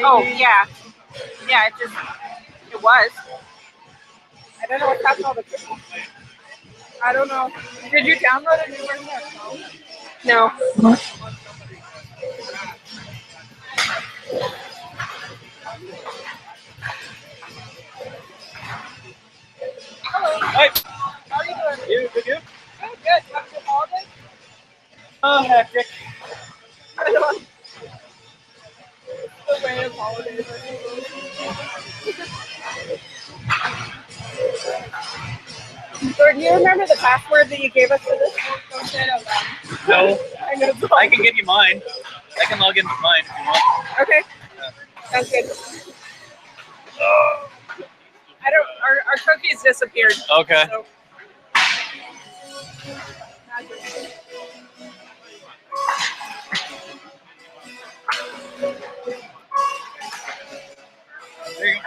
Oh, yeah. Yeah, it was. I don't know what's happening all the time. I don't know. Did you download a new one? No. Hello. Hi. How are you doing? You? Good. Good. Have a good holiday. Hectic. The way of holidays. So, do you remember the password that you gave us for this? Don't say it out loud. No. I know. I can give you mine. I can log into mine if you want. Okay. Sounds good. I don't. Our cookies disappeared. Okay. So. There you go.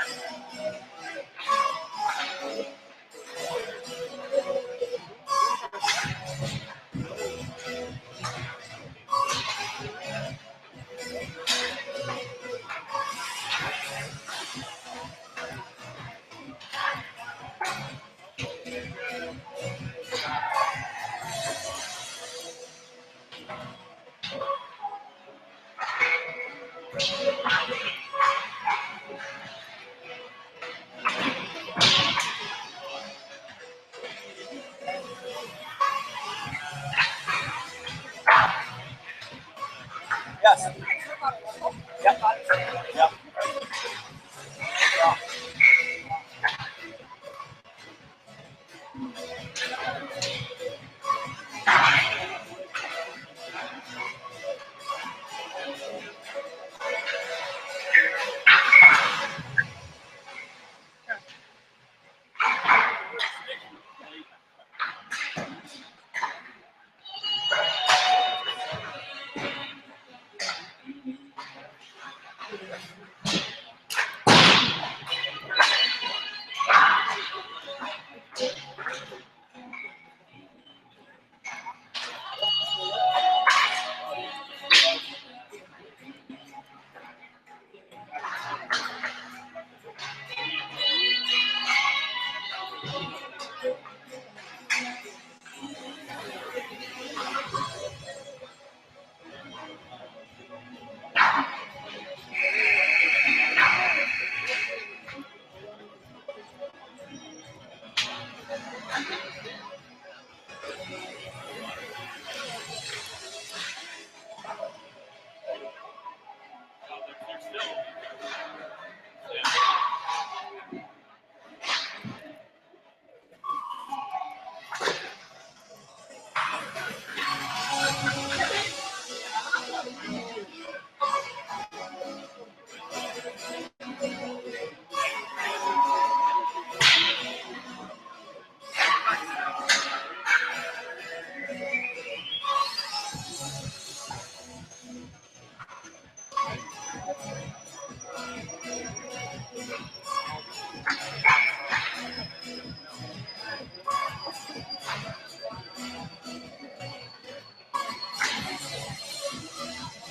Yes. Yep. Yep.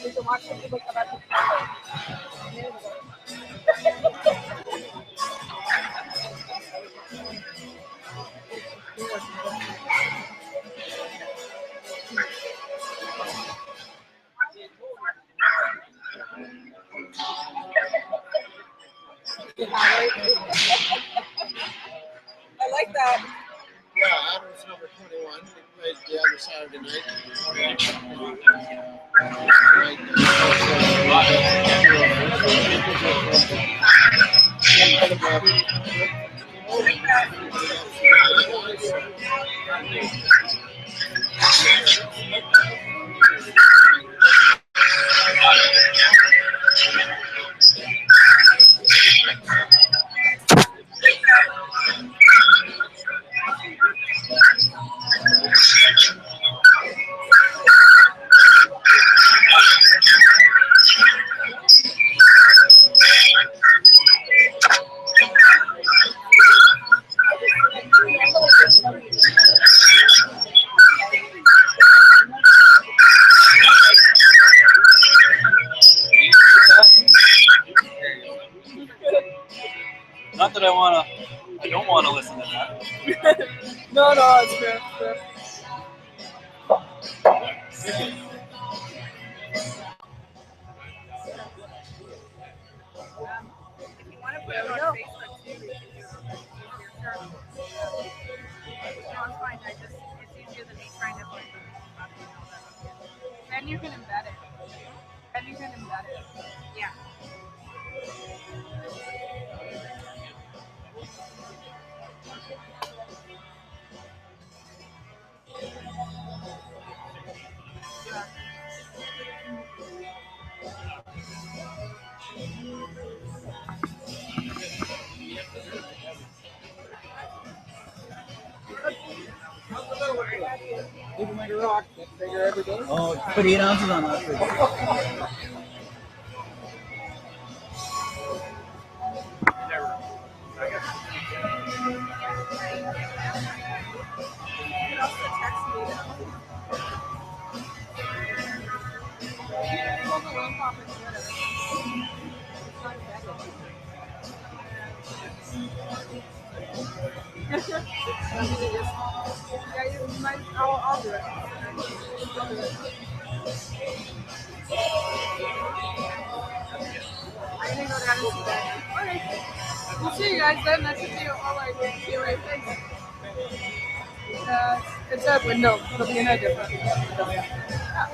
You can watch some people come out to I like that. Yeah, Adams number 21. We played the other Saturday night. Not that I don't want to listen to that. No, it's fair. If you want to put it on Facebook too, you can do it. Sure. No, it's fine. It's easier than me trying to put it. Then you can embed it. Yeah. Even like a rock, get bigger every day. Oh, put 8 ounces on that. I'll do it. I'm gonna go down and see that. Alright. We'll see you guys then. That should be all I see right. Thanks. It's that window. It'll be in a different window. Yeah.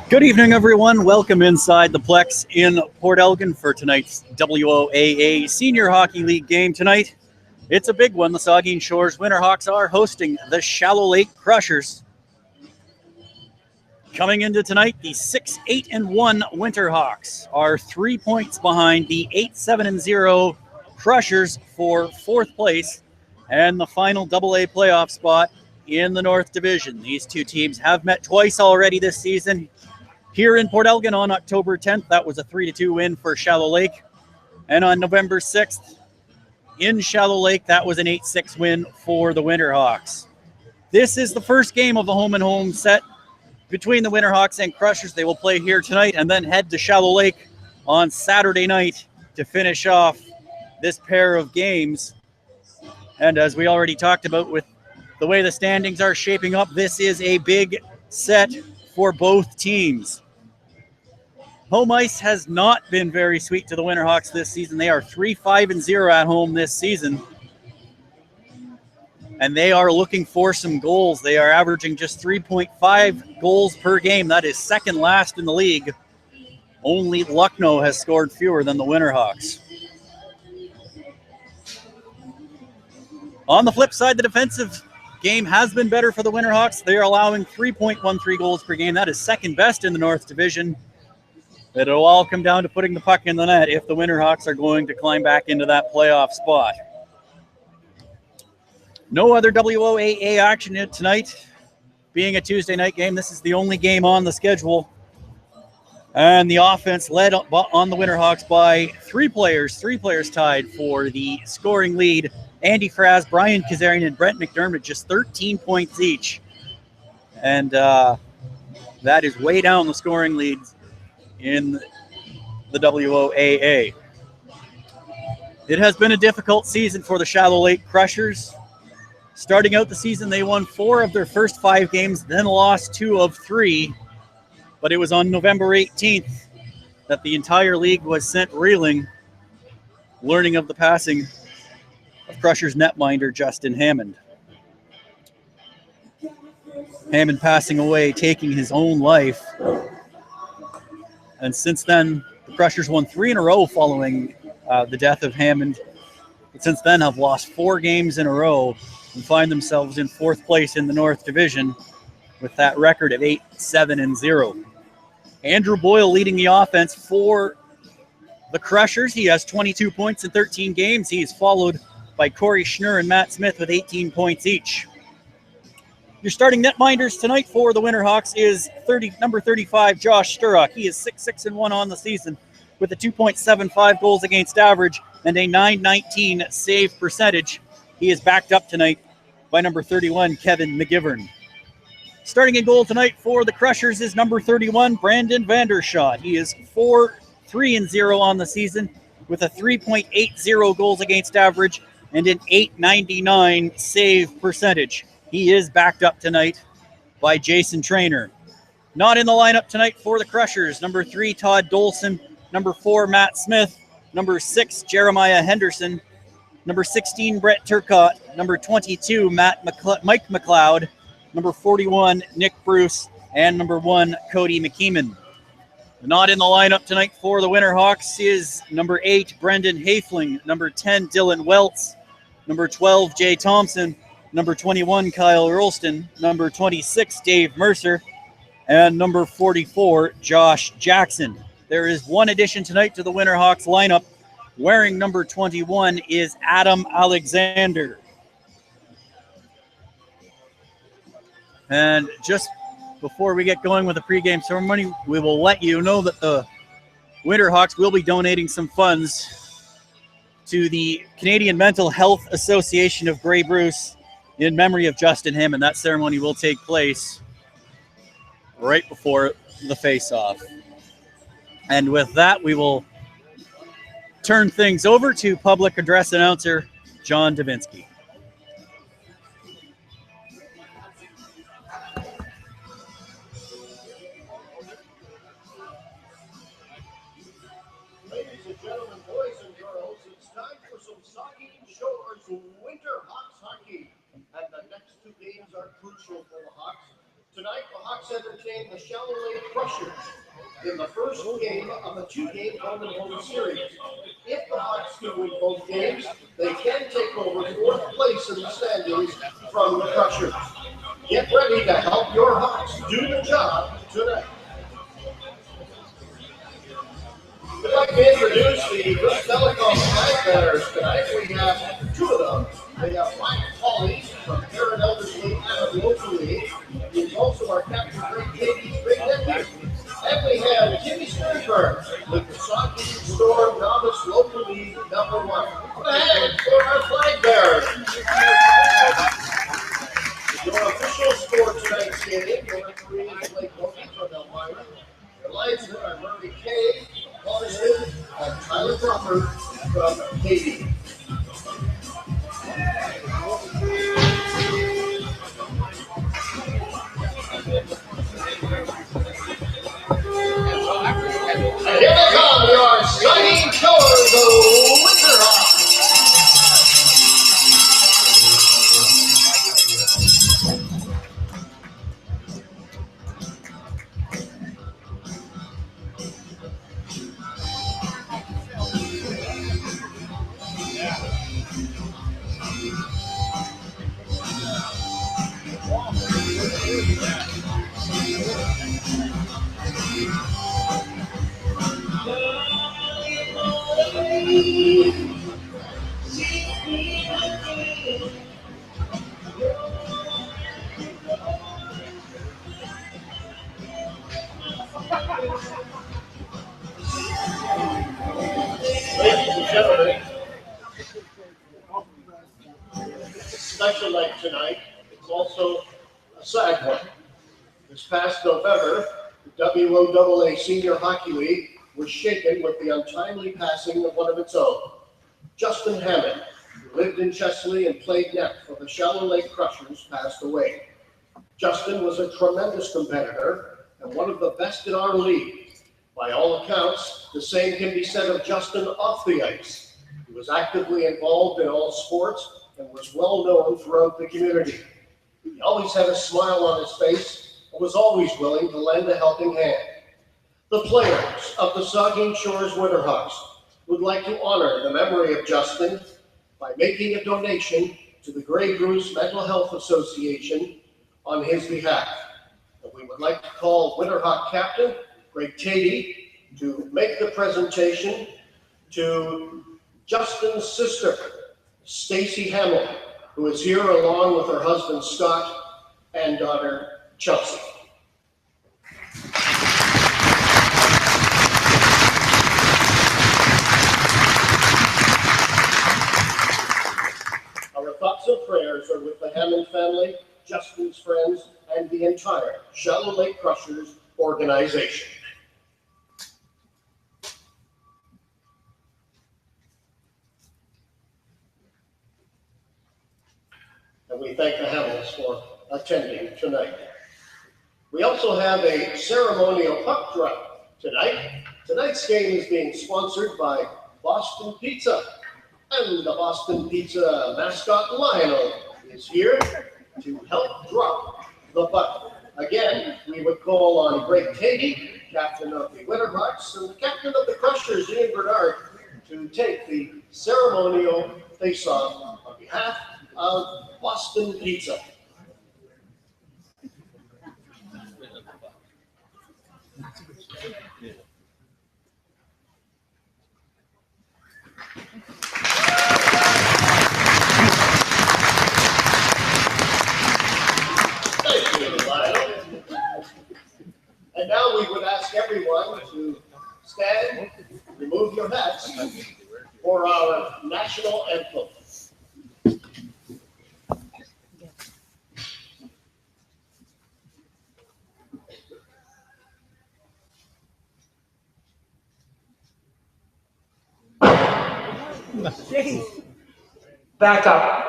Good evening, everyone. Welcome inside the Plex in Port Elgin for tonight's WOAA Senior Hockey League game tonight. It's a big one. The Saugeen Shores Winterhawks are hosting the Shallow Lake Crushers. Coming into tonight, the 6-8-1 Winterhawks are 3 points behind the 8-7-0 Crushers for fourth place and the final AA playoff spot in the North Division. These two teams have met twice already this season. Here in Port Elgin on October 10th, that was a 3-2 win for Shallow Lake. And on November 6th, in Shallow Lake, that was an 8-6 win for the Winterhawks. This is the first game of the home-and-home set between the Winterhawks and Crushers. They will play here tonight and then head to Shallow Lake on Saturday night to finish off this pair of games. And as we already talked about with the way the standings are shaping up, this is a big set for both teams. Home ice has not been very sweet to the Winterhawks this season. They are 3-5-0 at home this season. And they are looking for some goals. They are averaging just 3.5 goals per game. That is second last in the league. Only Lucknow has scored fewer than the Winterhawks. On the flip side, the defensive game has been better for the Winterhawks. They are allowing 3.13 goals per game. That is second best in the North Division. It'll all come down to putting the puck in the net if the Winterhawks are going to climb back into that playoff spot. No other WOAA action tonight. Being a Tuesday night game, this is the only game on the schedule. And the offense led on the Winterhawks by three players tied for the scoring lead. Andy Fraz, Brian Kazarian, and Brent McDermott, just 13 points each. And that is way down the scoring leads in the WOAA. It has been a difficult season for the Shallow Lake Crushers. Starting out the season, they won 4 of their first 5 games, then lost 2 of 3. But it was on November 18th that the entire league was sent reeling, learning of the passing of Crushers netminder Justin Hammond. Hammond passing away, taking his own life. And since then, the Crushers won 3 in a row following the death of Hammond. But since then, have lost 4 games in a row and find themselves in 4th place in the North Division with that record of 8-7-0. Andrew Boyle leading the offense for the Crushers. He has 22 points in 13 games. He is followed by Corey Schnurr and Matt Smith with 18 points each. Your starting netminders tonight for the Winterhawks is number 35, Josh Sturrock. He is 6-6-1 on the season with a 2.75 goals against average and a .919 save percentage. He is backed up tonight by number 31, Kevin McGivern. Starting in goal tonight for the Crushers is number 31, Brandon Vandershot. He is 4-3-0 on the season with a 3.80 goals against average and an .899 save percentage. He is backed up tonight by Jason Trainer. Not in the lineup tonight for the Crushers, number 3, Todd Dolson, number 4, Matt Smith, number 6, Jeremiah Henderson, number 16, Brett Turcott, number 22, Mike McLeod, number 41, Nick Bruce, and number 1, Cody McKeeman. Not in the lineup tonight for the Winterhawks is number 8, Brendan Hafling, number 10, Dylan Welts, number 12, Jay Thompson, number 21, Kyle Earlston, number 26, Dave Mercer, and number 44, Josh Jackson. There is one addition tonight to the Winterhawks lineup. Wearing number 21 is Adam Alexander. And just before we get going with the pregame ceremony, we will let you know that the Winterhawks will be donating some funds to the Canadian Mental Health Association of Grey Bruce in memory of Justin Hammond. That ceremony will take place right before the face-off. And with that, we will turn things over to public address announcer John Davinsky. Ladies and gentlemen, boys and girls, it's time for some Saugeen Shores Winterhawks hockey. And the next 2 games are crucial for the Hawks. Tonight, the Hawks entertain the Shallow Lake Crushers in the first game of a 2-game home-and-home series. If the Hawks can win both games, they can take over 4th place in the standings from the Crushers. Get ready to help your Hawks do the job tonight. I'd like to introduce the Bruce Telecom flag bearers tonight. We have 2 of them. We have Mike Pauley from Aaron Elderslie out of the local league. He's also our captain, Greg Katie's great nephew. And we have Jimmy Sternberg with the Saugeen Storm Novice Local League number 1. Put a hand for our flag bearers. Your official score tonight's game, the referee is Blake Logan from Elmira. The linesmen are Murray Kay, Paulson, and Tyler Crawford from Katie. Ladies and gentlemen, special night tonight. It's also a sad one. This past November, the WOAA Senior Hockey League was shaken with the untimely passing of one of its own, Justin Hammond, who lived in Chesley and played net for the Shallow Lake Crushers, passed away. Justin was a tremendous competitor and one of the best in our league. By all accounts, the same can be said of Justin off the ice. He was actively involved in all sports and was well known throughout the community. He always had a smile on his face and was always willing to lend a helping hand. The players of the Saugeen Shores Winterhawks would like to honor the memory of Justin by making a donation to the Grey Bruce Mental Health Association on his behalf. And we would like to call Winterhawk captain Greg Tatey to make the presentation to Justin's sister, Stacy Hamill, who is here along with her husband Scott and daughter Chelsea. Our thoughts and prayers are with the Hammond family, Justin's friends, and the entire Shallow Lake Crushers organization. And we thank the Hamills for attending tonight. We also have a ceremonial puck drop tonight. Tonight's game is being sponsored by Boston Pizza, and the Boston Pizza mascot Lionel is here to help drop the puck. Again, we would call on Greg Tatey, captain of the Winterhawks, and the captain of the Crushers, Ian Bernard, to take the ceremonial face-off on behalf of Boston Pizza. Thank you, Lionel. And now we would ask everyone to stand, remove your hats for our national anthem. Back up.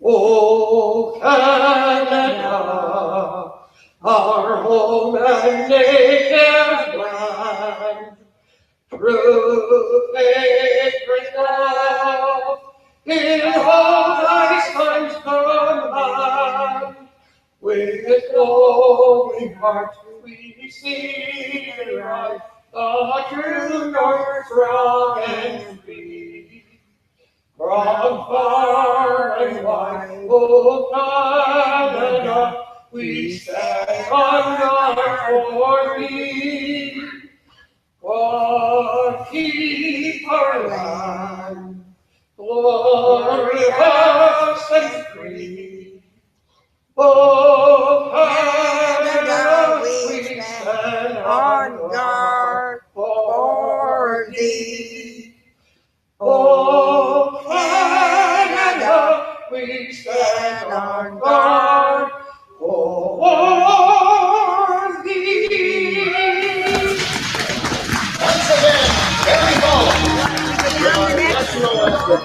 Oh, Canada, our home and native land, through sacred love, in all thy sons command, with glowing heart we see right, the true north strong and free. From far and wide, oh Canada, we stand on guard for thee. God keep our land glorious and free. Oh Canada, we stand on guard for thee. Oh Canada, we stand on guard for thee. Once again, very home, your national anthem.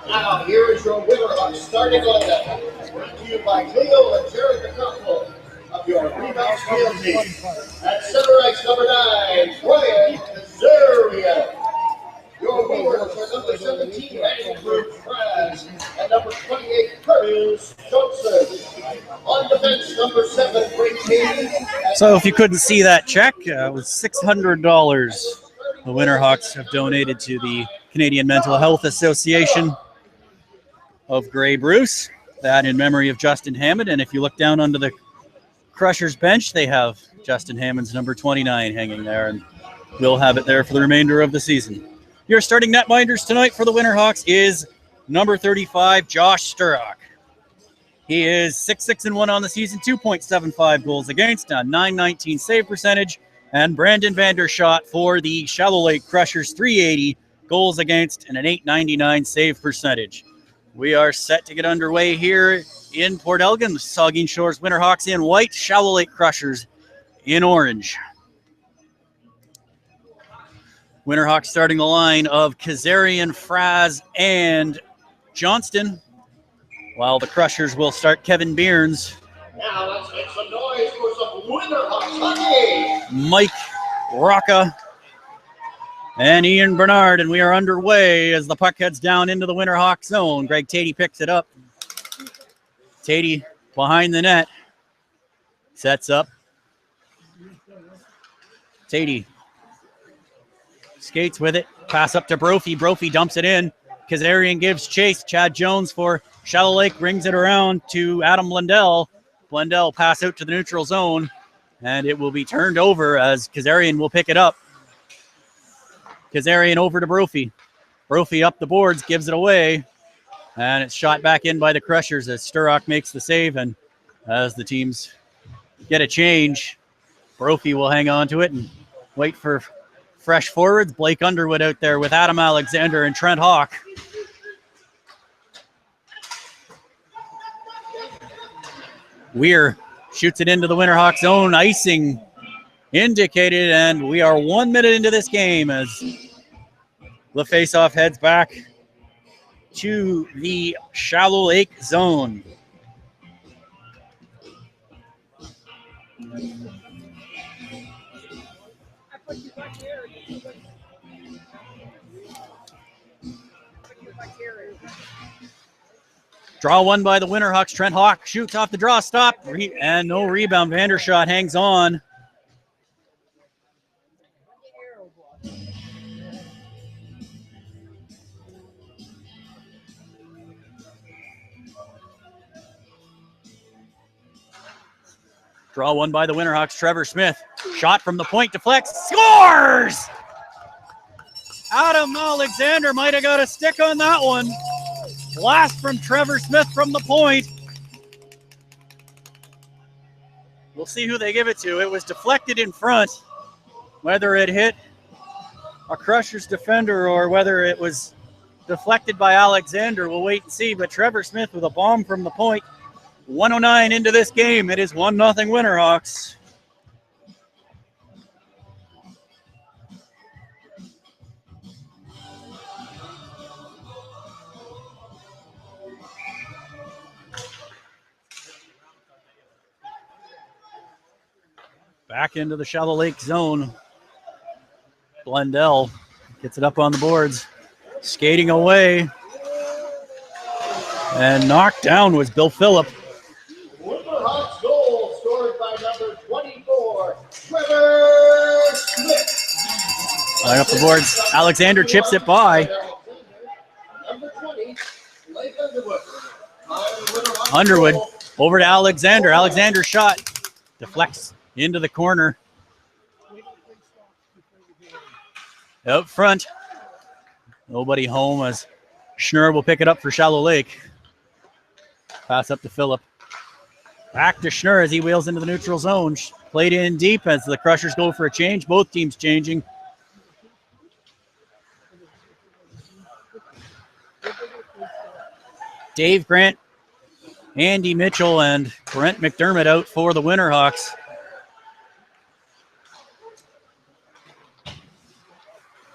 Now, here is your Winterhawks starting lineup, brought to you by Cleo and Jared DeCampo of your rebound field team. At center ice, number 9, Brian Azaria. Your wingers are number 17, Andrew Kraz, and number 28, Curtis Johnson. On defense, number 7, Greg Tatey. So if you couldn't see that check, it was $600 the Winterhawks have donated to the Canadian Mental Health Association of Grey Bruce, that in memory of Justin Hammond. And if you look down under the Crushers bench, they have Justin Hammond's number 29 hanging there. And We'll have it there for the remainder of the season. Your starting netminders tonight for the Winterhawks is number 35, Josh Sturrock. He is 6-6-1 on the season, 2.75 goals against, a .919 save percentage, and Brandon Vandershot for the Shallow Lake Crushers, 380 goals against and an .899 save percentage. We are set to get underway here in Port Elgin. The Saugeen Shores Winterhawks in white, Shallow Lake Crushers in orange. Winterhawks starting the line of Kazarian, Fraz, and Johnston, while the Crushers will start Kevin Bearns. Now let's make some noise for some Winterhawks hockey. Mike Rocca, and Ian Bernard, and we are underway as the puck heads down into the Winterhawk zone. Greg Tatey picks it up. Tatey behind the net. Sets up. Tatey skates with it. Pass up to Brophy. Brophy dumps it in. Kazarian gives chase. Chad Jones for Shallow Lake rings it around to Adam Blundell. Blundell pass out to the neutral zone, and it will be turned over as Kazarian will pick it up. Kazarian over to Brophy. Brophy up the boards, gives it away, and it's shot back in by the Crushers as Sturrock makes the save, and as the teams get a change, Brophy will hang on to it and wait for fresh forwards. Blake Underwood out there with Adam Alexander and Trent Hawk. Weir shoots it into the Winterhawk zone. Icing indicated, and we are 1 minute into this game as the faceoff heads back to the Shallow Lake zone. Draw one by the Winterhawks. Trent Hawk shoots off the draw, stop, and no rebound. Vandershot hangs on. Draw one by the Winterhawks. Trevor Smith. Shot from the point, deflects, scores! Adam Alexander might have got a stick on that one. Blast from Trevor Smith from the point. We'll see who they give it to. It was deflected in front. Whether it hit a Crushers defender or whether it was deflected by Alexander, we'll wait and see. But Trevor Smith with a bomb from the point. 1:09 into this game. It is 1-0 Winterhawks. Back into the Shallow Lake zone. Blundell gets it up on the boards. Skating away. And knocked down was Bill Phillip. Winterhawks goal scored by number 24, Trevor Smith. Line up the boards. Alexander chips it by. Number 20, Blake Underwood. Underwood over to Alexander. Alexander shot. Deflects into the corner. Out front. Nobody home as Schnurr will pick it up for Shallow Lake. Pass up to Phillip. Back to Schnurr as he wheels into the neutral zone. Played in deep as the Crushers go for a change. Both teams changing. Dave Grant, Andy Mitchell, and Brent McDermott out for the Winterhawks.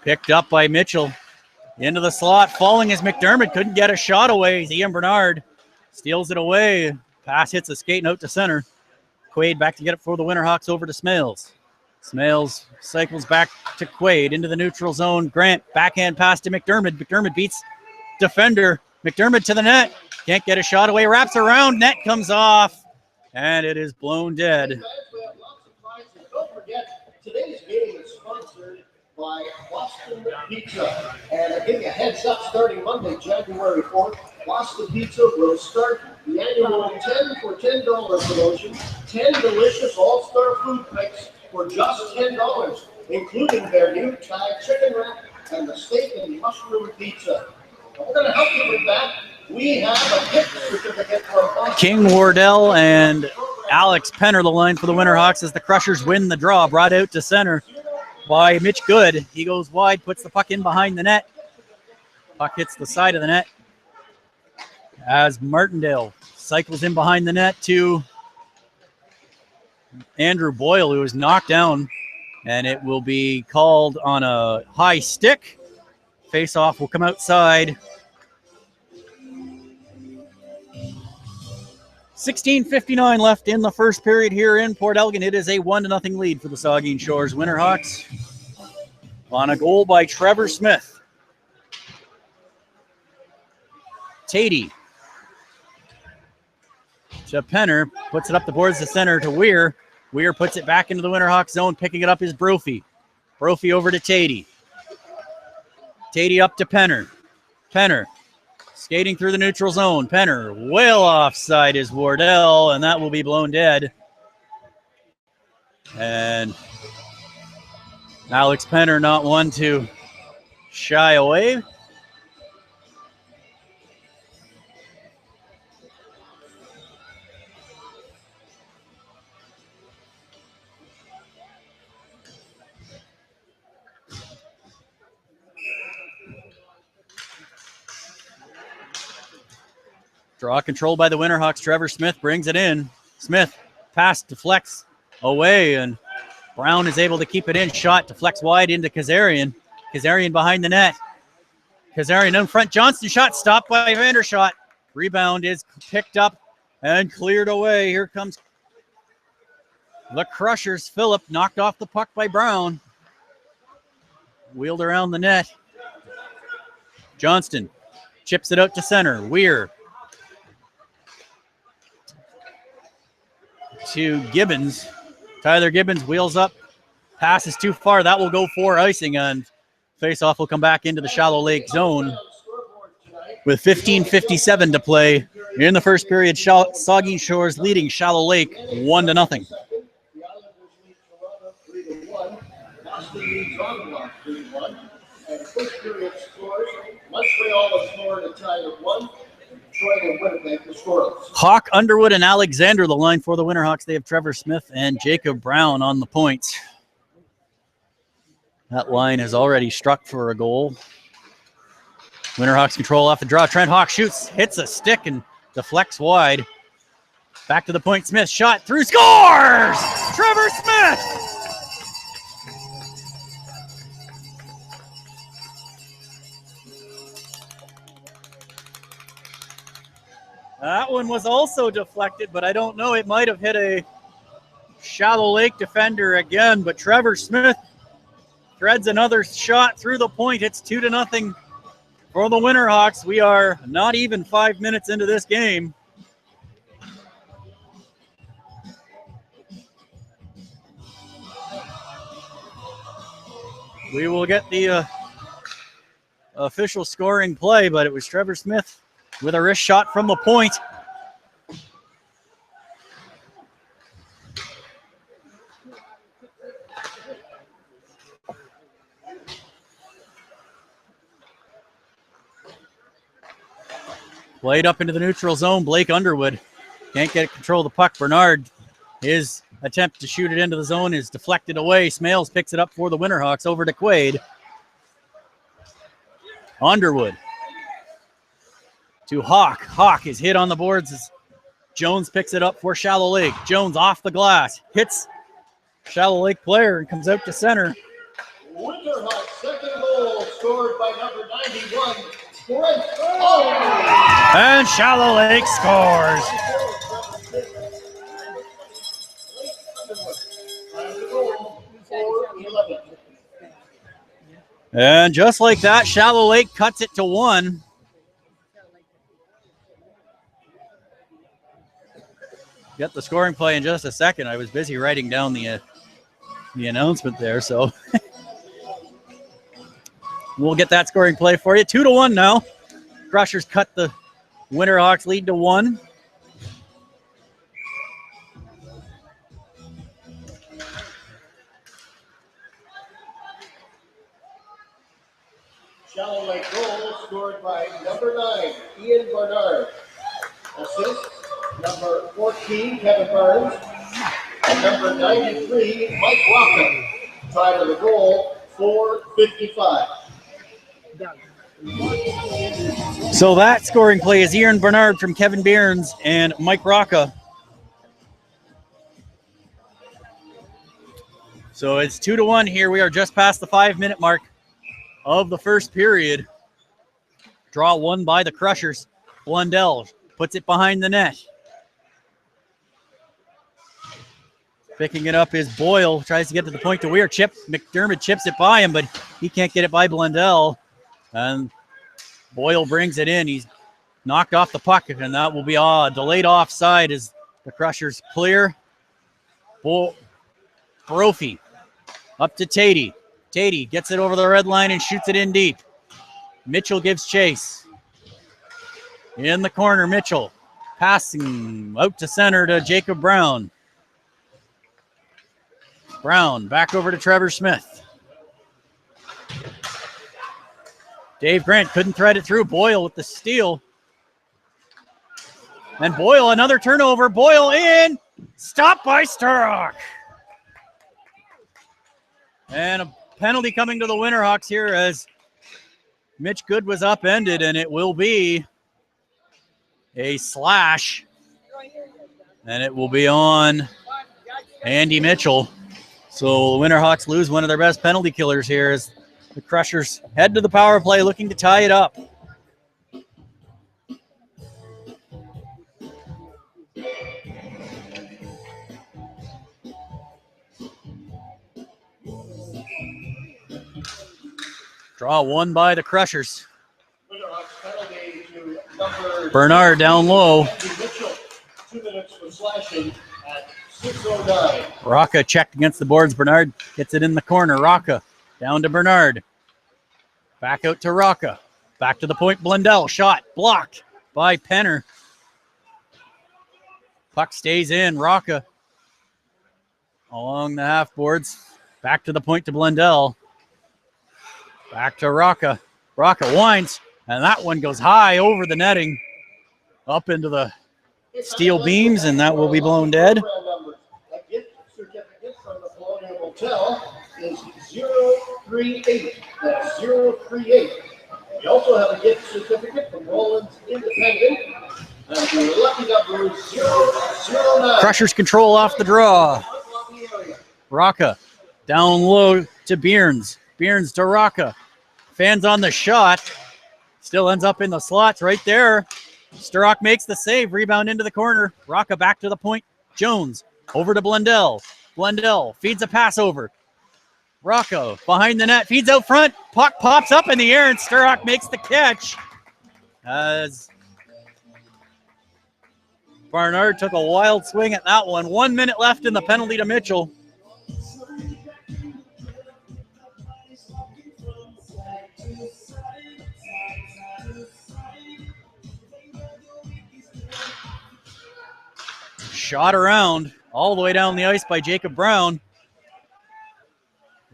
Picked up by Mitchell. Into the slot, falling as McDermott couldn't get a shot away. Ian Bernard steals it away. Pass hits a skate out to center. Quaid back to get it for the Winterhawks over to Smales. Smales cycles back to Quaid into the neutral zone. Grant, backhand pass to McDermott. McDermott beats defender. McDermott to the net. Can't get a shot away. Wraps around. Net comes off. And it is blown dead. We have lots of prizes. Don't forget, today's game is sponsored by Boston Pizza. And I give you a heads up, starting Monday, January 4th, Boston Pizza will start the annual 10 for $10 promotion. 10 delicious all-star food picks for just $10. including their new Thai chicken wrap and the steak and mushroom pizza. We're going to help you with that. We have a gift certificate from King Wardell and Alex Penner, the line for the Winterhawks, as the Crushers win the draw. Brought out to center by Mitch Good. He goes wide, puts the puck in behind the net. Puck hits the side of the net as Martindale cycles in behind the net to Andrew Boyle, who is knocked down, and it will be called on a high stick. Face-off will come outside. 16:59 left in the first period here in Port Elgin. It is a 1-0 lead for the Saugeen Shores Winterhawks on a goal by Trevor Smith. Tatey to Penner, puts it up the boards to center to Weir. Weir puts it back into the Winterhawks zone. Picking it up is Brophy. Brophy over to Tatey. Tatey up to Penner. Penner skating through the neutral zone. Penner well offside is Wardell, and that will be blown dead. And Alex Penner not one to shy away. Draw control by the Winterhawks. Trevor Smith brings it in. Smith pass deflects away, and Brown is able to keep it in. Shot deflects wide into Kazarian. Kazarian behind the net. Kazarian in front. Johnston shot stopped by Vandershot. Rebound is picked up and cleared away. Here comes the Crushers. Phillip knocked off the puck by Brown. Wheeled around the net. Johnston chips it out to center. Weir to Gibbons. Tyler Gibbons wheels up. Pass is too far. That will go for icing, and face-off will come back into the Shallow Lake zone. With 15:57 to play in the first period, Saugeen Shores leading Shallow Lake 1-0. The Islanders lead Toronto 3-1. Boston leads Ottawa 3-1. And first period scores, Montreal has scored a tie of 1. Detroit and Winnipeg the scoreless. Hawk, Underwood, and Alexander, the line for the Winterhawks. They have Trevor Smith and Jacob Brown on the points. That line has already struck for a goal. Winterhawks control off the draw. Trent Hawk shoots, hits a stick, and deflects wide. Back to the point. Smith shot through, scores! Trevor Smith! That one was also deflected, but I don't know. It might have hit a Shallow Lake defender again, but Trevor Smith threads another shot through the point. It's 2-0 for the Winterhawks. We are not even 5 minutes into this game. We will get the official scoring play, but it was Trevor Smith with a wrist shot from the point. Played up into the neutral zone. Blake Underwood can't get control of the puck. Bernard, his attempt to shoot it into the zone is deflected away. Smales picks it up for the Winterhawks over to Quaid. Underwood to Hawk. Hawk is hit on the boards as Jones picks it up for Shallow Lake. Jones off the glass, hits Shallow Lake player and comes out to center. Winterhawks' second goal scored by number 91. And Shallow Lake scores. And just like that, Shallow Lake cuts it to 1. Get the scoring play in just a second. I was busy writing down the announcement there, so we'll get that scoring play for you. 2-1 now. Crushers cut the Winterhawks lead to 1. shallow leg goal scored by number 9, Ian Bernard. Assists, number 14, Kevin Burns. And number 93, Mike Rockham. Time of the goal, 4:55. So that scoring play is Ian Bernard from Kevin Behrens and Mike Rocca. So it's 2-1 here. We are just past the 5-minute mark of the first period. Draw won by the Crushers. Blundell puts it behind the net. Picking it up is Boyle. Tries to get to the point to Weir. McDermott chips it by him, but he can't get it by Blundell. And Boyle brings it in. He's knocked off the puck, and that will be delayed offside as the Crushers clear. Brophy up to Tatey. Tatey gets it over the red line and shoots it in deep. Mitchell gives chase. In the corner, Mitchell passing out to center to Jacob Brown. Brown back over to Trevor Smith. Dave Grant couldn't thread it through. Boyle with the steal. And Boyle, another turnover. Boyle in. Stopped by Sturrock. And a penalty coming to the Winterhawks here as Mitch Good was upended, and it will be a slash. And it will be on Andy Mitchell. So the Winterhawks lose one of their best penalty killers here as the Crushers head to the power play looking to tie it up. Draw won by the Crushers. Bernard down low. Mitchell, 2 minutes for slashing at 6:09. Rocca checked against the boards. Bernard gets it in the corner. Rocca down to Bernard. Back out to Rocca. Back to the point. Blundell. Shot blocked by Penner. Puck stays in. Rocca along the half boards. Back to the point to Blundell. Back to Rocca. Rocca winds, and that one goes high over the netting, up into the steel beams, and that will be blown dead. A gift certificate from the Colonial Hotel is 038. That's 038. We also have a gift certificate from Roland's Independent, and the lucky number is 009. Crushers control off the draw. Rocca down low to Behrens. Behrens to Rocca. Fans on the shot. Still ends up in the slots right there. Sturrock makes the save. Rebound into the corner. Rocca back to the point. Jones over to Blundell. Blundell feeds a pass over. Rocca behind the net. Feeds out front. Puck pops up in the air and Sturrock makes the catch. As Barnard took a wild swing at that one. 1 minute left in the penalty to Mitchell. Shot around all the way down the ice by Jacob Brown.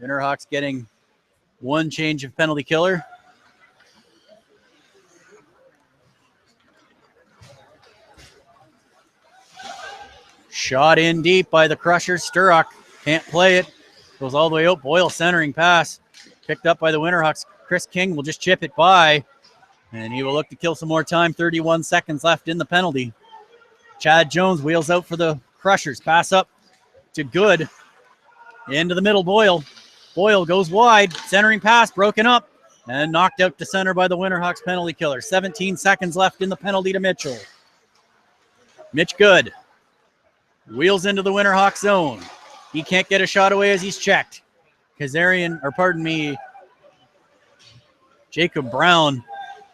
Winterhawks getting one change of penalty killer. Shot in deep by the Crushers. Sturrock can't play it. Goes all the way out. Boyle centering pass. Picked up by the Winterhawks. Chris King will just chip it by. And he will look to kill some more time. 31 seconds left in the penalty. Chad Jones wheels out for the Crushers. Pass up to Good. Into the middle, Boyle. Boyle goes wide. Centering pass broken up. And knocked out to center by the Winterhawks penalty killer. 17 seconds left in the penalty to Mitchell. Mitch Good. Wheels into the Winterhawks zone. He can't get a shot away as he's checked. Jacob Brown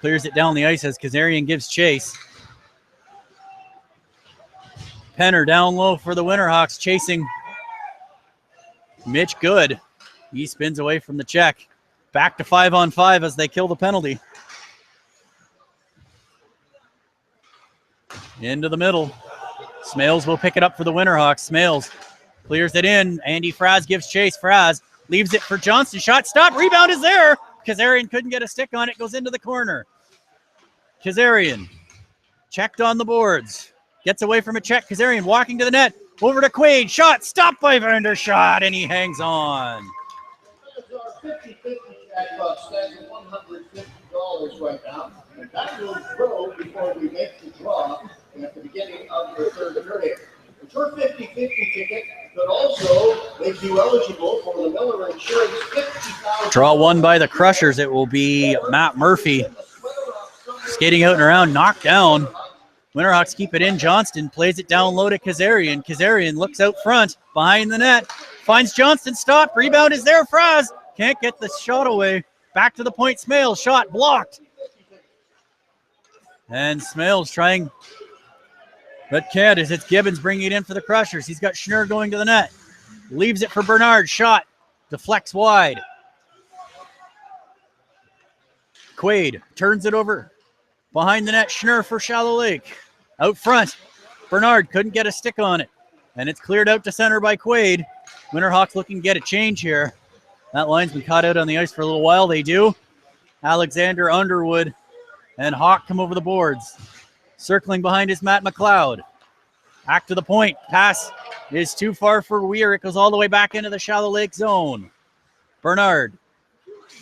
clears it down the ice as Kazarian gives chase. Penner down low for the Winterhawks, chasing Mitch Good. He spins away from the check. Back to 5-on-5 as they kill the penalty. Into the middle. Smales will pick it up for the Winterhawks. Smales clears it in. Andy Fraz gives chase. Fraz leaves it for Johnston. Shot stop. Rebound is there. Kazarian couldn't get a stick on it. Goes into the corner. Kazarian checked on the boards. Gets away from a check. Kazarian walking to the net. Over to Quaid. Shot stopped by Vandershot, and he hangs on. Our 50-50 jackpot stands at $150 right now, and that will grow before we make the draw at the beginning of the third period. But your 50-50 ticket could also make you eligible for the Miller Insurance $50,000. Draw one by the Crushers. It will be Matt Murphy skating out and around, knocked down. Winterhawks keep it in. Johnston plays it down low to Kazarian. Kazarian looks out front, behind the net, finds Johnston, stop, rebound is there, Fraz. Can't get the shot away. Back to the point, Smales, shot blocked. And Smales trying, but can't as it's Gibbons bringing it in for the Crushers. He's got Schnurr going to the net. Leaves it for Bernard, shot, deflects wide. Quaid turns it over. Behind the net, Schnurr for Shallow Lake. Out front, Bernard couldn't get a stick on it. And it's cleared out to center by Quaid. Winterhawks looking to get a change here. That line's been caught out on the ice for a little while. They do. Alexander, Underwood, and Hawk come over the boards. Circling behind is Matt McLeod. Back to the point. Pass is too far for Weir. It goes all the way back into the Shallow Lake zone. Bernard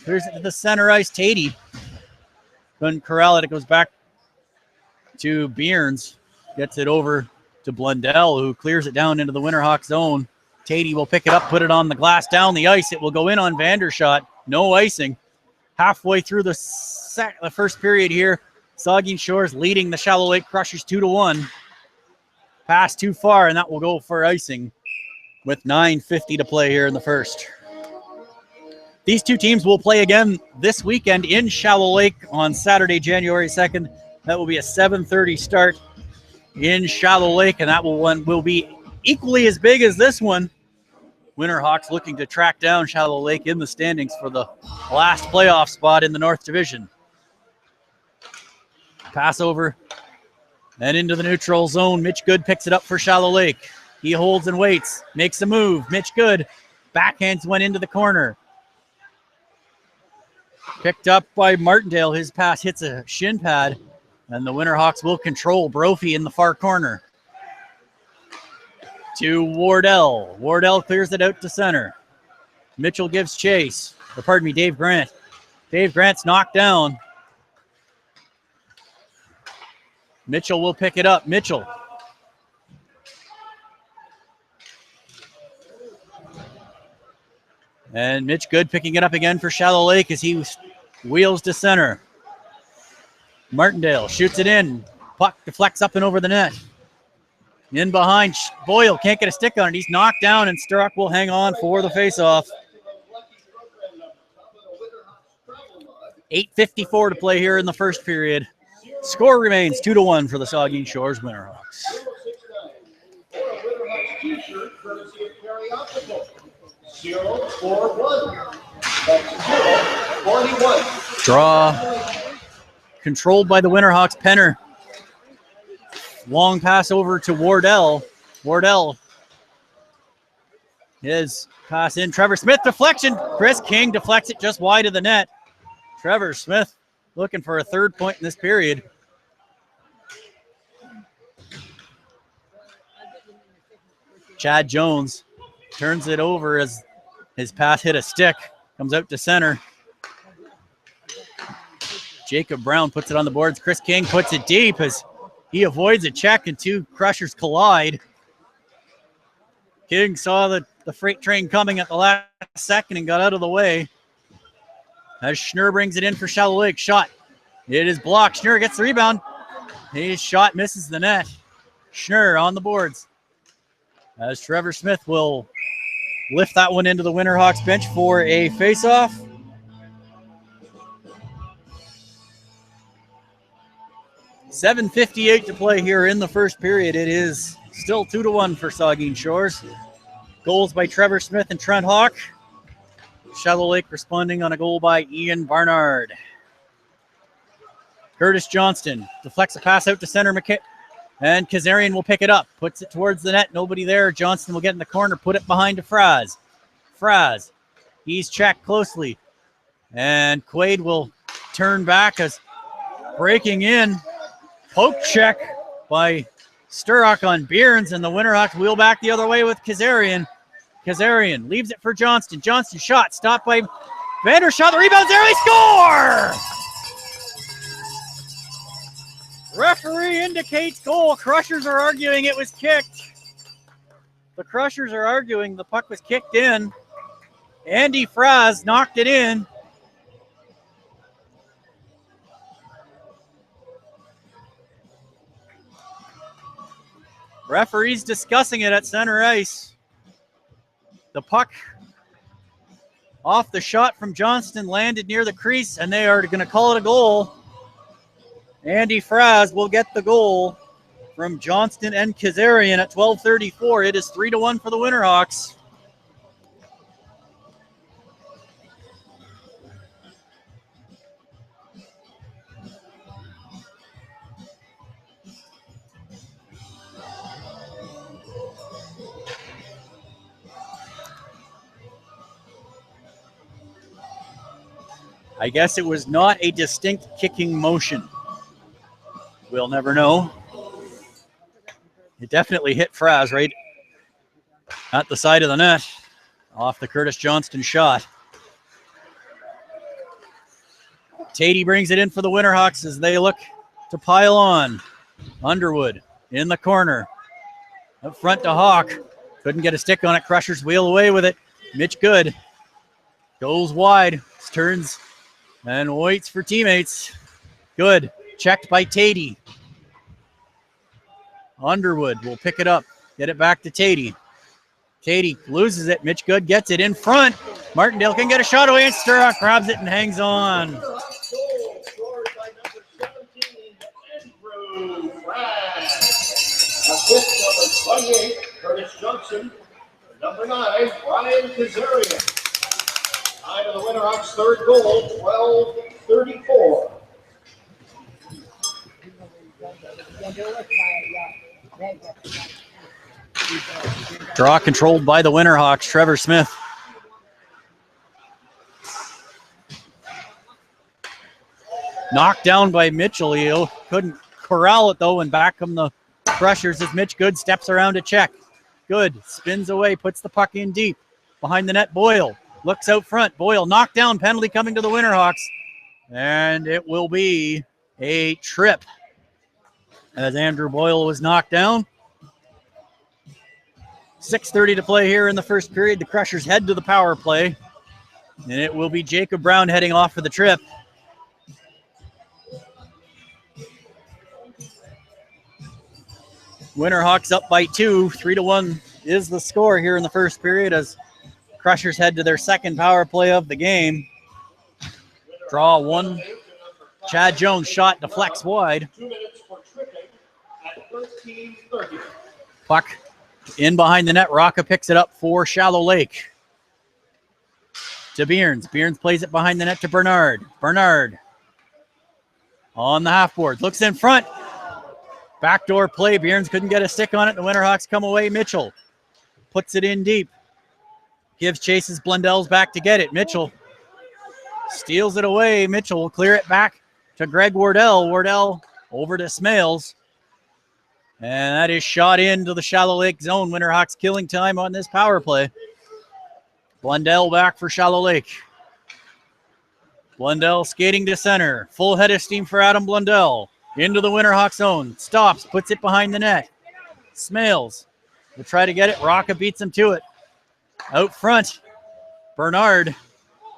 clears it to the center ice. Tatey couldn't corral it. It goes back to Bierns. Gets it over to Blundell, who clears it down into the Winterhawks zone. Tatey will pick it up, put it on the glass, down the ice. It will go in on Vandershot. No icing. Halfway through the first period here, Saugeen Shores leading the Shallow Lake Crushers 2-1. Pass too far, and that will go for icing with 9:50 to play here in the first. These two teams will play again this weekend in Shallow Lake on Saturday, January 2nd. That will be a 7:30 start in Shallow Lake, and that will be equally as big as this one. Winterhawks looking to track down Shallow Lake in the standings for the last playoff spot in the North Division. Pass over and into the neutral zone. Mitch Good picks it up for Shallow Lake. He holds and waits, makes a move. Mitch Good backhands one into the corner. Picked up by Martindale. His pass hits a shin pad, and the Winterhawks will control. Brophy in the far corner to Wardell. Wardell clears it out to center. Mitchell gives chase. Dave Grant. Dave Grant's knocked down. Mitchell will pick it up. Mitchell. And Mitch Good picking it up again for Shallow Lake as he wheels to center. Martindale shoots it in. Puck deflects up and over the net. In behind, Boyle can't get a stick on it. He's knocked down, and Struck will hang on for the faceoff. 8:54 to play here in the first period. Score remains 2-1 for the Saugeen Shores Winterhawks. Draw controlled by the Winterhawks. Penner. Long pass over to Wardell. Wardell. His pass in. Trevor Smith deflection. Chris King deflects it just wide of the net. Trevor Smith looking for a third point in this period. Chad Jones turns it over as his pass hit a stick. Comes out to center. Jacob Brown puts it on the boards. Chris King puts it deep as he avoids a check and two Crushers collide. King saw the freight train coming at the last second and got out of the way. As Schnurr brings it in for Shallow Lake. Shot. It is blocked. Schnurr gets the rebound. His shot misses the net. Schnurr on the boards. As Trevor Smith will lift that one into the Winterhawks bench for a face-off. $7:58 to play here in the first period. It is still 2-1 for Saugeen Shores. Goals by Trevor Smith and Trent Hawk. Shallow Lake responding on a goal by Ian Barnard. Curtis Johnston deflects a pass out to center. And Kazarian will pick it up. Puts it towards the net. Nobody there. Johnston will get in the corner. Put it behind to Fraz. Fraz. He's checked closely. And Quaid will turn back as breaking in. Poke check by Sturrock on Bierns, and the Winterhawks wheel back the other way with Kazarian. Kazarian leaves it for Johnston. Johnston shot stopped by Vandershot. The rebound's there. They score! Referee indicates goal. Crushers are arguing it was kicked. The Crushers are arguing the puck was kicked in. Andy Fraz knocked it in. Referees discussing it at center ice. The puck off the shot from Johnston landed near the crease, and they are going to call it a goal. Andy Fraz will get the goal from Johnston and Kazarian at 12:34. It is 3-1 for the Winterhawks. I guess it was not a distinct kicking motion. We'll never know. It definitely hit Fraz right at the side of the net off the Curtis Johnston shot. Tatey brings it in for the Winterhawks as they look to pile on. Underwood in the corner. Up front to Hawk. Couldn't get a stick on it. Crushers wheel away with it. Mitch Good goes wide. Turns and waits for teammates. Good. Checked by Tatey. Underwood will pick it up. Get it back to Tatey. Tatey loses it. Mitch Good gets it in front. Martindale can get a shot away, and Sturrock grabs it and hangs on. Goal scored by number 17, Andrew Fraz. Assist number 28, Curtis Johnson. Number 9, Brian Kazarian. Time of the Winterhawks' third goal, 12:34. Draw controlled by the Winterhawks. Trevor Smith. Knocked down by Mitchell. He couldn't corral it though, and back come the Crushers as Mitch Good steps around to check. Good. Spins away, puts the puck in deep. Behind the net, Boyle. Looks out front. Boyle knocked down. Penalty coming to the Winterhawks. And it will be a trip as Andrew Boyle was knocked down. 6:30 to play here in the first period. The Crushers head to the power play. And it will be Jacob Brown heading off for the trip. Winterhawks up by 2. 3-1 is the score here in the first period as Crushers head to their second power play of the game. Draw one. Chad Jones shot deflects wide. 2 minutes for tripping at 13:30. Puck in behind the net. Rocca picks it up for Shallow Lake. To Bierns. Bierns plays it behind the net to Bernard. Bernard on the half board. Looks in front. Backdoor play. Bierns couldn't get a stick on it. The Winterhawks come away. Mitchell puts it in deep. Gives chases Blundell's back to get it. Mitchell steals it away. Mitchell will clear it back to Greg Wardell. Wardell over to Smales. And that is shot into the Shallow Lake zone. Winterhawks killing time on this power play. Blundell back for Shallow Lake. Blundell skating to center. Full head of steam for Adam Blundell. Into the Winterhawks zone. Stops, puts it behind the net. Smales will try to get it. Rocca beats him to it. Out front, Bernard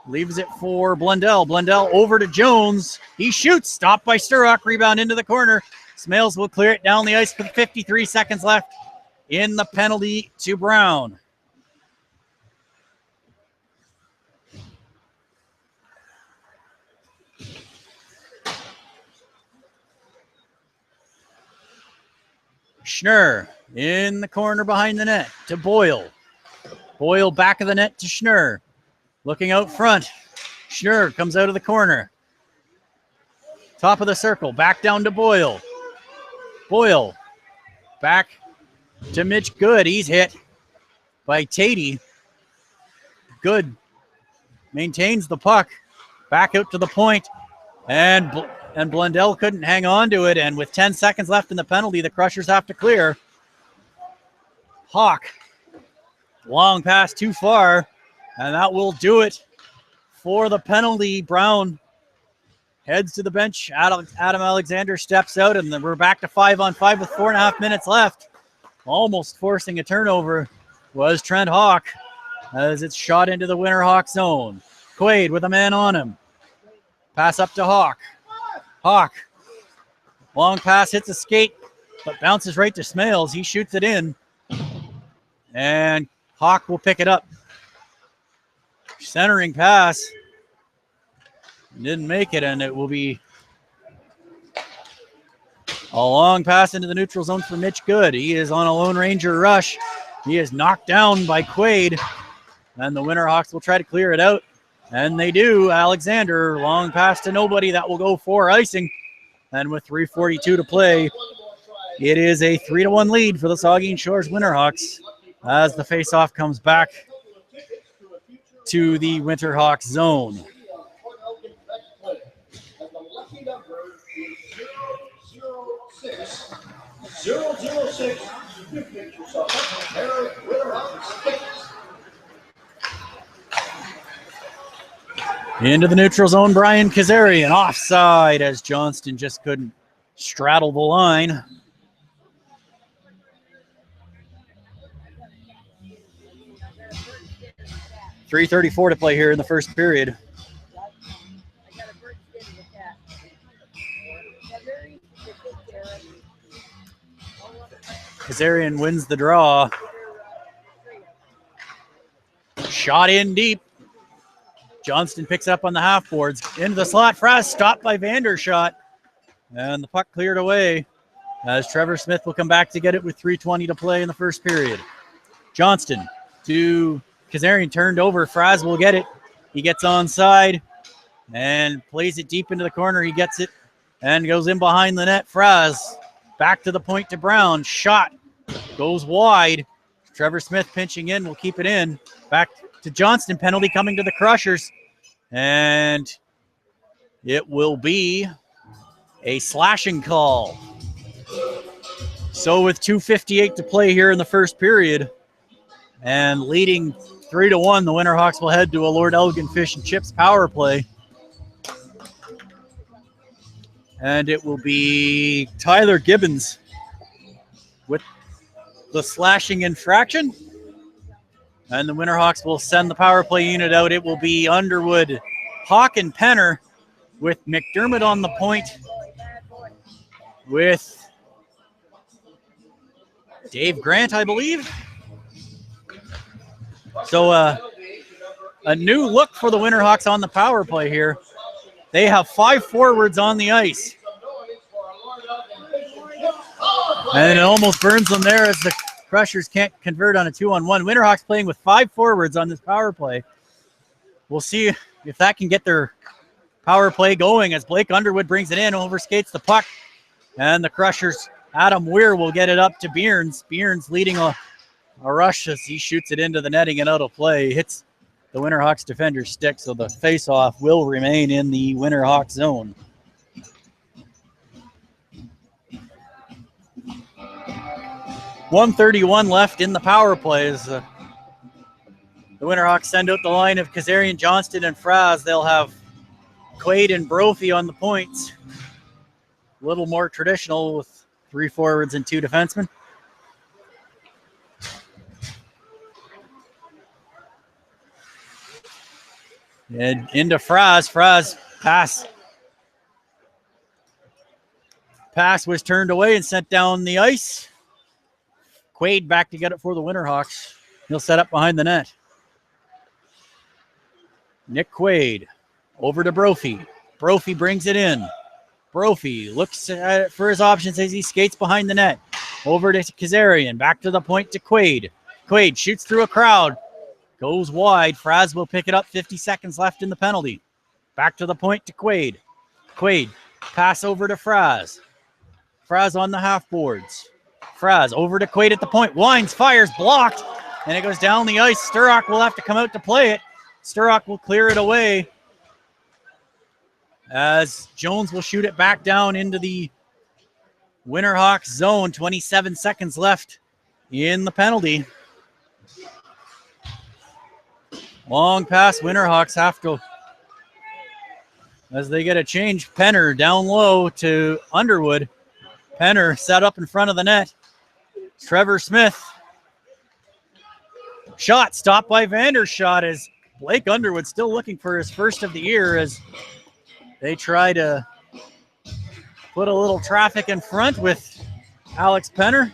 leaves it for Blundell. Blundell over to Jones. He shoots. Stopped by Sturrock. Rebound into the corner. Smales will clear it down the ice with 53 seconds left in the penalty to Brown. Schnurr in the corner behind the net to Boyle. Boyle back of the net to Schnurr. Looking out front. Schnurr comes out of the corner. Top of the circle. Back down to Boyle. Boyle back to Mitch Good. He's hit by Tatey. Good maintains the puck. Back out to the point, and Blundell couldn't hang on to it, and with 10 seconds left in the penalty, the Crushers have to clear. Hawk, long pass too far, and that will do it for the penalty. Brown heads to the bench. Adam Alexander steps out, and then we're back to 5-on-5 with 4.5 minutes left. Almost forcing a turnover was Trent Hawk as it's shot into the Winterhawks zone. Quaid with a man on him. Pass up to Hawk. Hawk. Long pass hits a skate, but bounces right to Smales. He shoots it in. And Hawk will pick it up. Centering pass. Didn't make it, and it will be a long pass into the neutral zone for Mitch Good. He is on a Lone Ranger rush. He is knocked down by Quaid, and the Winterhawks will try to clear it out. And they do. Alexander, long pass to nobody. That will go for icing. And with 3:42 to play, it is a 3-1 lead for the Saugeen Shores Winterhawks as the faceoff comes back to the Winterhawks zone. Into the neutral zone, Brian Kazarian. Offside as Johnston just couldn't straddle the line. .334 to play here in the first period. Kazarian wins the draw. Shot in deep. Johnston picks up on the half boards. Into the slot. Fraz stopped by Vandershot. And the puck cleared away as Trevor Smith will come back to get it with 3:20 to play in the first period. Johnston to Kazarian, turned over. Fraz will get it. He gets onside and plays it deep into the corner. He gets it and goes in behind the net. Fraz back to the point to Brown. Shot goes wide. Trevor Smith pinching in will keep it in. Back to Johnston. Penalty coming to the Crushers. And it will be a slashing call. So with 2:58 to play here in the first period and leading 3-1, the Winterhawks will head to a Lord Elgin Fish and Chips power play. And it will be Tyler Gibbons with the slashing infraction. And the Winterhawks will send the power play unit out. It will be Underwood, Hawk, and Penner with McDermott on the point with Dave Grant, I believe. So a new look for the Winterhawks on the power play here. They have 5 forwards on the ice. And it almost burns them there as the Crushers can't convert on a 2-on-1. Winterhawks playing with 5 forwards on this power play. We'll see if that can get their power play going as Blake Underwood brings it in, overskates the puck. And the Crushers, Adam Weir will get it up to Bierns. Bierns leading a rush as he shoots it into the netting and out of play. Hits the Winterhawks defender's stick, so the face-off will remain in the Winterhawks zone. .131 left in the power play as the Winterhawks send out the line of Kazarian, Johnston, and Fraz. They'll have Quaid and Brophy on the points. A little more traditional with 3 forwards and 2 defensemen. And into Fraz. Fraz pass. Pass was turned away and sent down the ice. Quaid back to get it for the Winterhawks. He'll set up behind the net. Nick Quaid over to Brophy. Brophy brings it in. Brophy looks at it for his options as he skates behind the net. Over to Kazarian. Back to the point to Quaid. Quaid shoots through a crowd. Goes wide. Fraz will pick it up. 50 seconds left in the penalty. Back to the point to Quaid. Quaid. Pass over to Fraz. Fraz on the half boards. Fraz over to Quaid at the point. Winds, fires, blocked. And it goes down the ice. Sturrock will have to come out to play it. Sturrock will clear it away. as Jones will shoot it back down into the Winterhawks zone. 27 seconds left in the penalty. Long pass. Winterhawks have to, as they get a change. Penner down low to Underwood. Penner set up in front of the net. Trevor Smith. Shot stopped by Vandershot as Blake Underwood still looking for his first of the year as they try to put a little traffic in front with Alex Penner.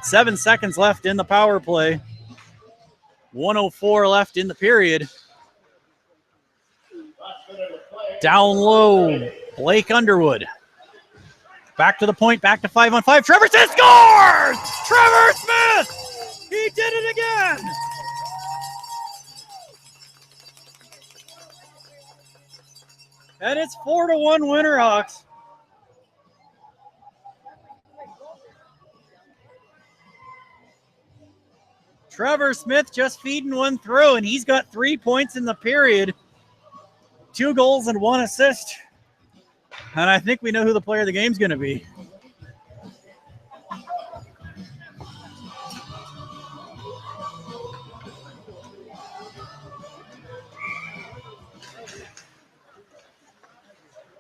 Seven seconds left in the power play. 1:04 left in the period. Down low, Blake Underwood. Back to the point, back to 5-on-5. Trevor Smith scores! Trevor Smith! He did it again! And it's 4-1 Winterhawks. Trevor Smith just feeding one through, and he's got 3 points in the period. 2 goals and 1 assist. And I think we know who the player of the game's going to be.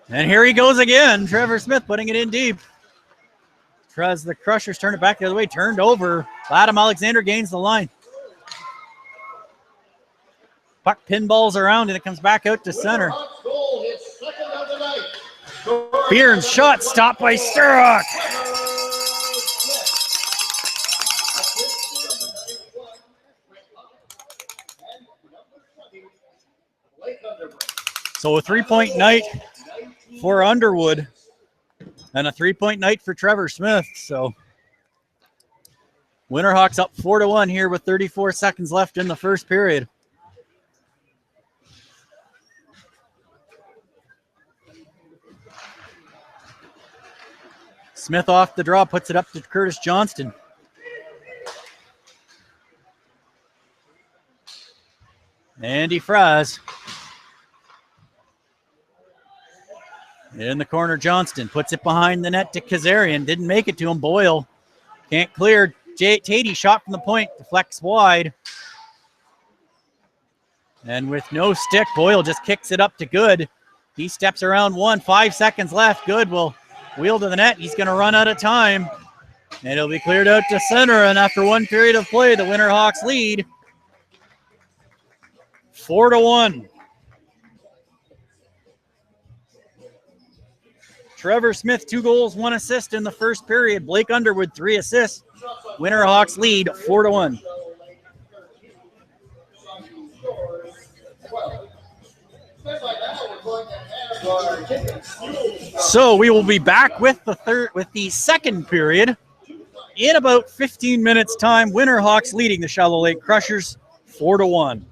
And here he goes again. Trevor Smith putting it in deep. As the Crushers turn it back the other way, turned over. Adam Alexander gains the line. Puck pinballs around and it comes back out to center. Bjorn's shot stopped by Sturrock. So a 3-point night for Underwood and a 3-point night for Trevor Smith. So Winterhawks up 4-1 here with 34 seconds left in the first period. Smith off the draw, puts it up to Curtis Johnston. Andy Fries. In the corner, Johnston puts it behind the net to Kazarian. Didn't make it to him. Boyle can't clear. Tatey shot from the point, deflects wide. And with no stick, Boyle just kicks it up to Good. He steps around 5 seconds left. Good will wheel to the net. He's going to run out of time. And it'll be cleared out to center. And after one period of play, the Winterhawks lead 4-1. Trevor Smith, 2 goals, 1 assist in the first period. Blake Underwood, 3 assists. Winterhawks lead 4-1. So we will be back with the second period in about 15 minutes time. Winterhawks leading the Shallow Lake Crushers 4-1.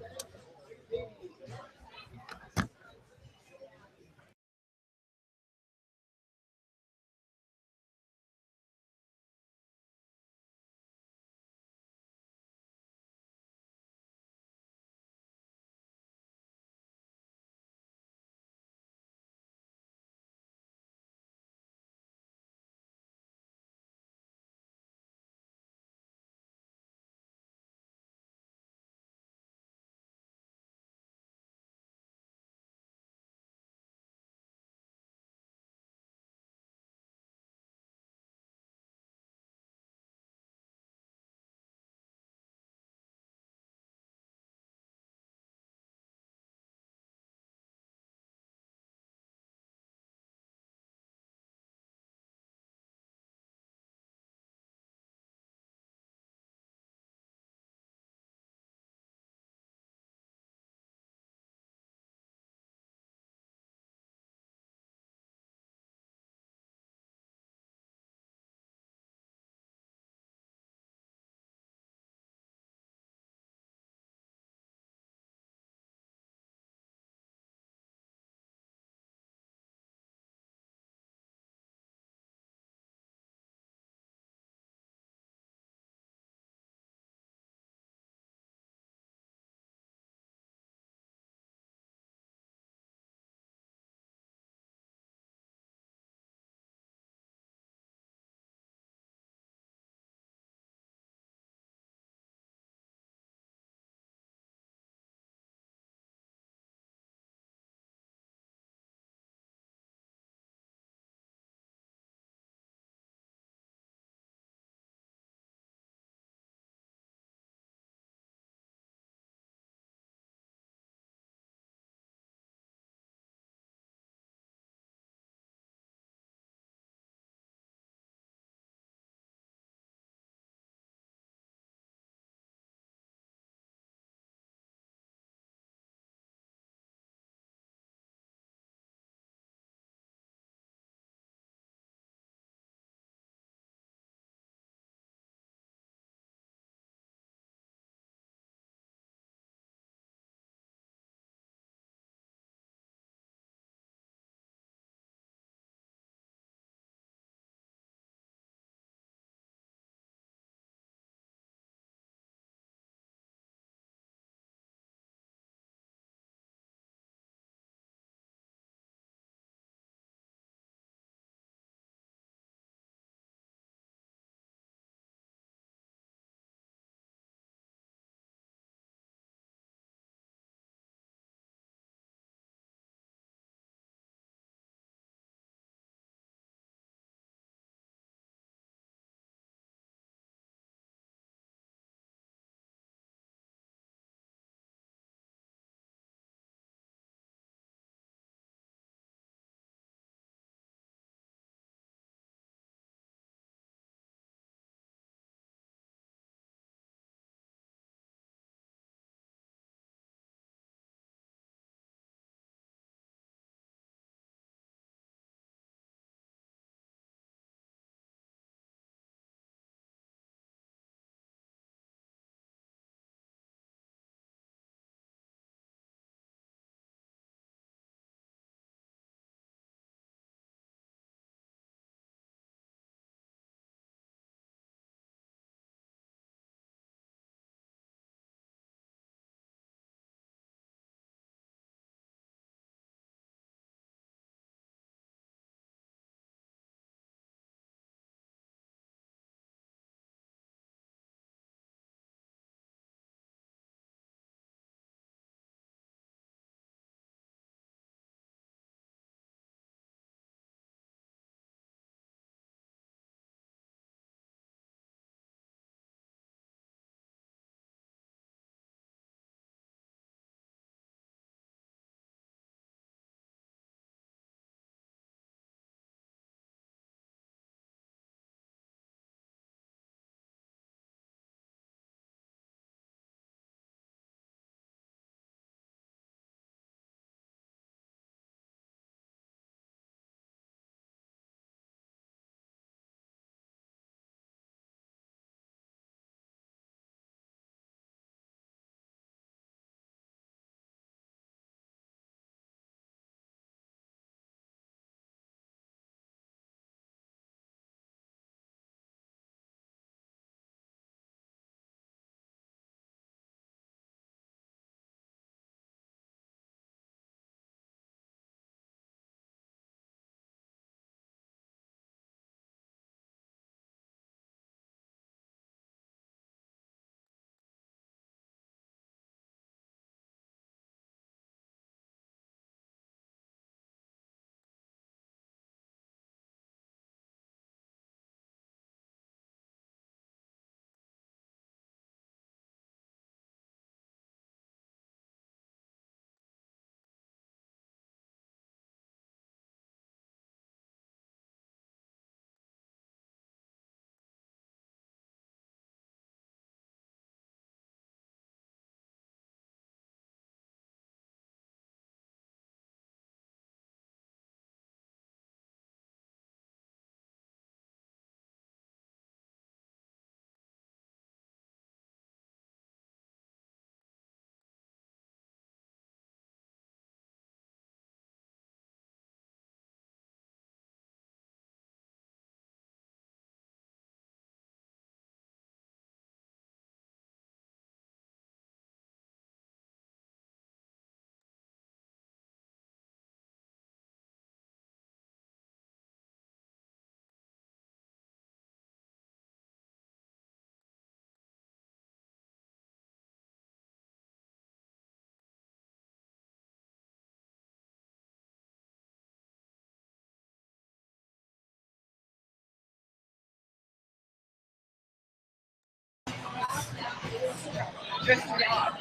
Good job.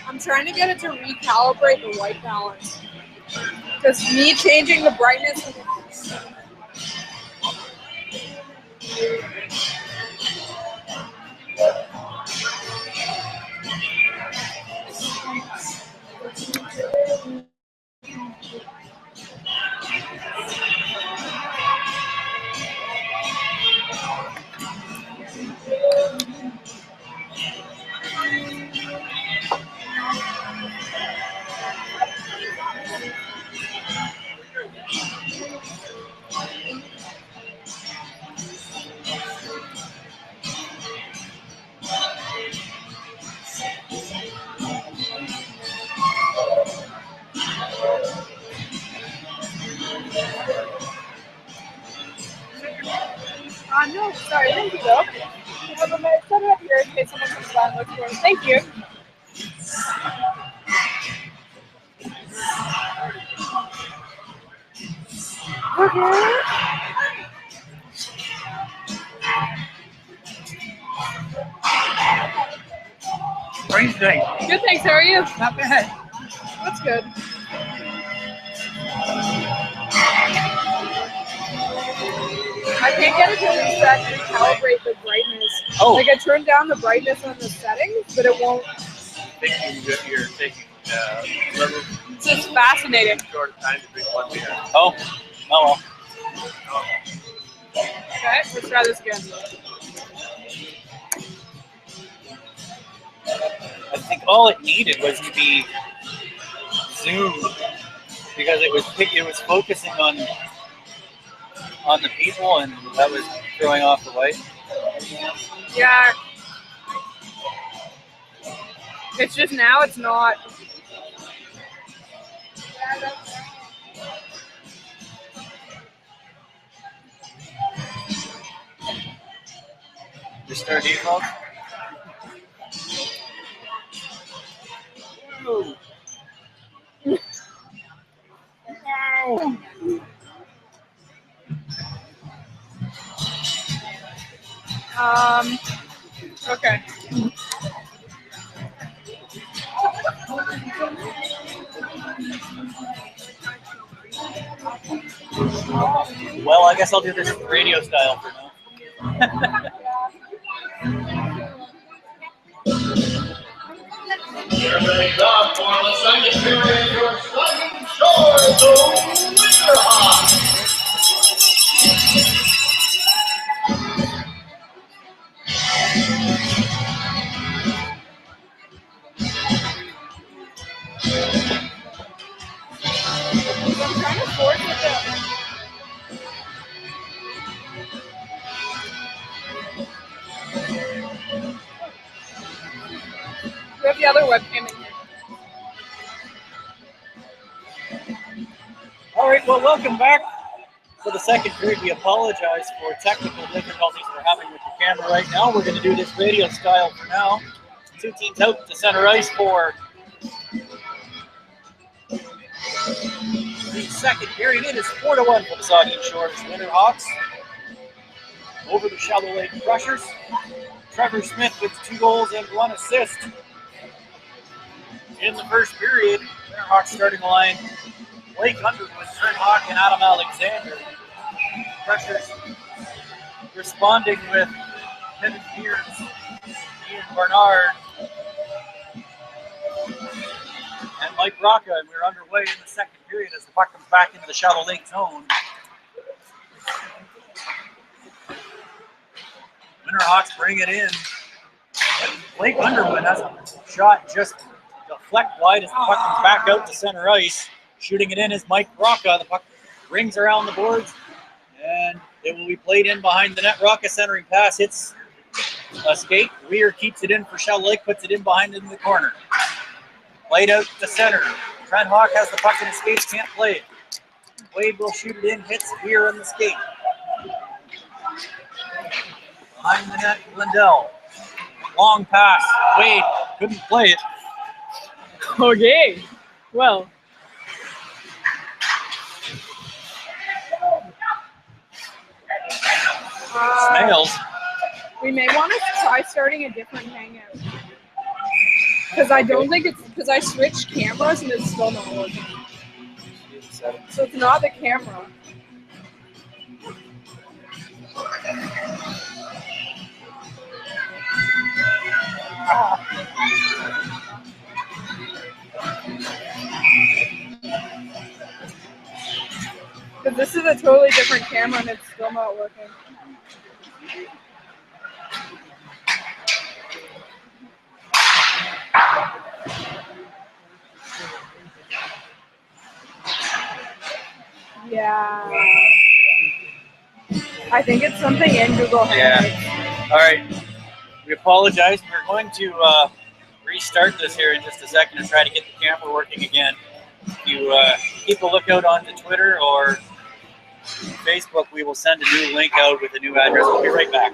I'm trying to get it to recalibrate the white balance. Because me changing the brightness. No, sorry, thank you, Bill. I'm going to set it up here in case someone comes by and looks for it. Thank you. Okay. Brain's good. Good, thanks. How are you? Not bad. That's good. I can't get it to reset and calibrate the brightness. Oh. Like I turned down the brightness on the settings, but it won't. Thinking you're thinking. It's just fascinating. Short time to drink one beer. Oh, well. Okay, let's try this again. I think all it needed was to be zoomed because it was focusing on the people, and that was throwing off the light. Yeah. It's just now it's not. Restart default. Okay. Well, I guess I'll do this radio style for now. Here they come for the second period. Your Sliding Shores, the Winterhawks. I'm trying to force it to. We have the other webcam in here. All right, well, welcome back for the second period. We apologize for technical difficulties we're having with the camera right now. We're going to do this radio style for now. Two teams out to center ice for the second period. It is 4-1 for the Saugeen Shores Winterhawks over the Shallow Lake Crushers. Trevor Smith with 2 goals and 1 assist. In the first period, Winterhawks starting line, Blake Underwood, Trent Hawk, and Adam Alexander. Crushers responding with Kevin Pierce, Ian Barnard, and Mike Rocca, and we're underway in the second period as the puck comes back into the Shallow Lake zone. Winterhawks bring it in. And Blake Underwood has a shot just deflect wide as the puck comes back out to center ice. Shooting it in is Mike Rocca. The puck rings around the boards, and it will be played in behind the net. Rocca centering pass hits a skate. Weir keeps it in for Shallow Lake, puts it in behind in the corner. Played out to center. Trent Hawk has the puck in his skates, can't play it. Wade will shoot it in, hits Weir on the skate. Behind the net, Lindell. Long pass. Wade couldn't play it. Okay. Well. Snails. We may want to try starting a different hangout. Because I don't think it's because I switched cameras and it's still not working. So it's not the camera. Because this is a totally different camera and it's still not working. Yeah. I think it's something in Google Hangouts. Yeah. All right. We apologize. We're going to restart this here in just a second and try to get the camera working again. If you keep a lookout onto Twitter or Facebook, we will send a new link out with a new address. We'll be right back.